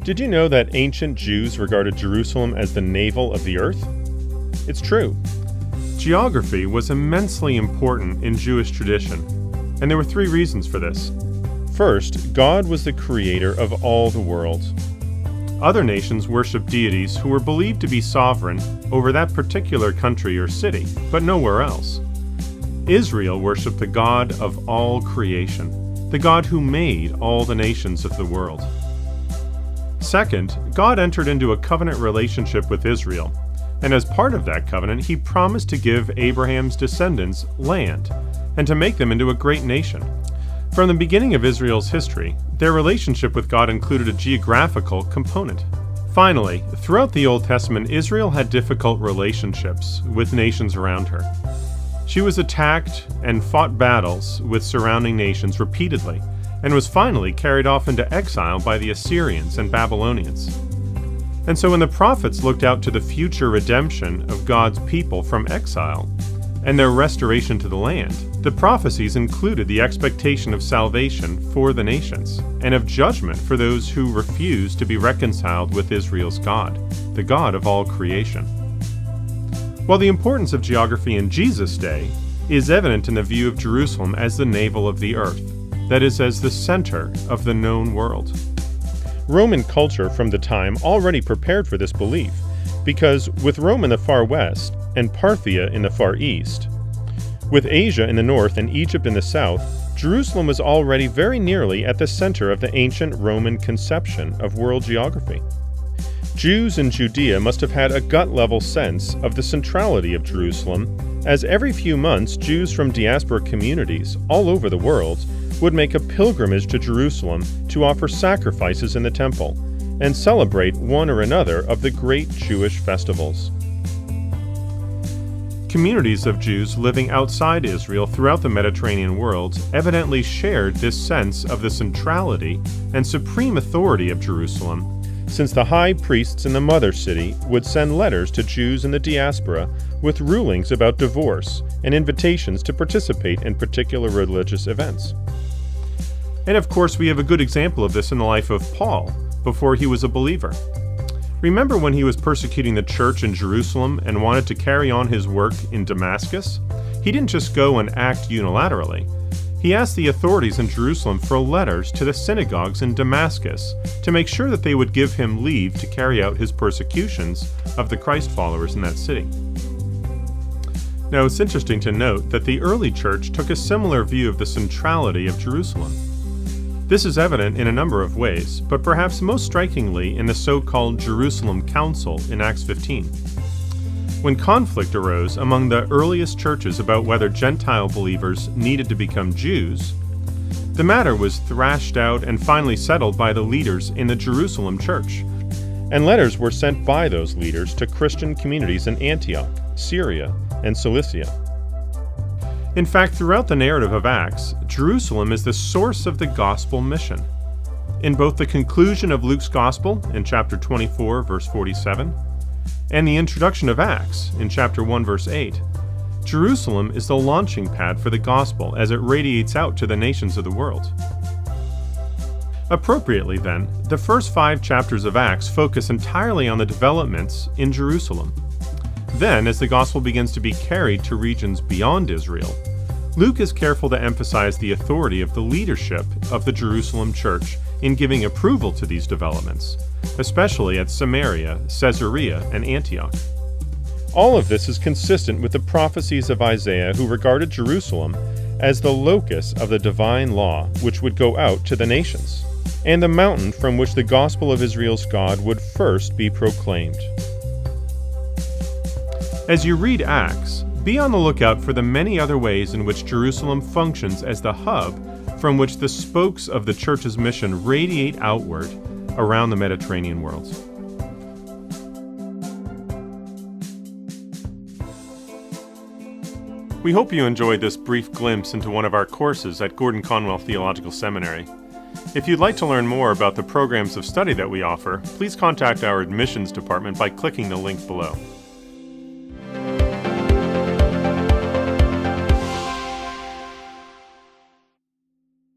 Did you know that ancient Jews regarded Jerusalem as the navel of the earth? It's true. Geography was immensely important in Jewish tradition, and there were three reasons for this. First, God was the creator of all the world. Other nations worshiped deities who were believed to be sovereign over that particular country or city, but nowhere else. Israel worshiped the God of all creation, the God who made all the nations of the world. Second, God entered into a covenant relationship with Israel, and as part of that covenant, he promised to give Abraham's descendants land and to make them into a great nation. From the beginning of Israel's history, their relationship with God included a geographical component. Finally, throughout the Old Testament, Israel had difficult relationships with nations around her. She was attacked and fought battles with surrounding nations repeatedly, and was finally carried off into exile by the Assyrians and Babylonians. And so when the prophets looked out to the future redemption of God's people from exile and their restoration to the land, the prophecies included the expectation of salvation for the nations and of judgment for those who refused to be reconciled with Israel's God, the God of all creation. While the importance of geography in Jesus' day is evident in the view of Jerusalem as the navel of the earth, that is, as the center of the known world. Roman culture from the time already prepared for this belief, because with Rome in the far west and Parthia in the far east, with Asia in the north and Egypt in the south, Jerusalem was already very nearly at the center of the ancient Roman conception of world geography. Jews in Judea must have had a gut-level sense of the centrality of Jerusalem, as every few months Jews from diaspora communities all over the world would make a pilgrimage to Jerusalem to offer sacrifices in the temple and celebrate one or another of the great Jewish festivals. Communities of Jews living outside Israel throughout the Mediterranean world evidently shared this sense of the centrality and supreme authority of Jerusalem, since the high priests in the mother city would send letters to Jews in the diaspora with rulings about divorce and invitations to participate in particular religious events. And of course, we have a good example of this in the life of Paul before he was a believer. Remember when he was persecuting the church in Jerusalem and wanted to carry on his work in Damascus? He didn't just go and act unilaterally. He asked the authorities in Jerusalem for letters to the synagogues in Damascus to make sure that they would give him leave to carry out his persecutions of the Christ followers in that city. Now, it's interesting to note that the early church took a similar view of the centrality of Jerusalem. This is evident in a number of ways, but perhaps most strikingly in the so-called Jerusalem Council in Acts 15. When conflict arose among the earliest churches about whether Gentile believers needed to become Jews, the matter was thrashed out and finally settled by the leaders in the Jerusalem church, and letters were sent by those leaders to Christian communities in Antioch, Syria, and Cilicia. In fact, throughout the narrative of Acts, Jerusalem is the source of the gospel mission. In both the conclusion of Luke's gospel in chapter 24, verse 47, and the introduction of Acts in chapter 1, verse 8, Jerusalem is the launching pad for the gospel as it radiates out to the nations of the world. Appropriately, then, the first 5 chapters of Acts focus entirely on the developments in Jerusalem. Then, as the gospel begins to be carried to regions beyond Israel, Luke is careful to emphasize the authority of the leadership of the Jerusalem church in giving approval to these developments, especially at Samaria, Caesarea, and Antioch. All of this is consistent with the prophecies of Isaiah, who regarded Jerusalem as the locus of the divine law which would go out to the nations, and the mountain from which the gospel of Israel's God would first be proclaimed. As you read Acts, be on the lookout for the many other ways in which Jerusalem functions as the hub from which the spokes of the church's mission radiate outward around the Mediterranean world. We hope you enjoyed this brief glimpse into one of our courses at Gordon Conwell Theological Seminary. If you'd like to learn more about the programs of study that we offer, please contact our admissions department by clicking the link below.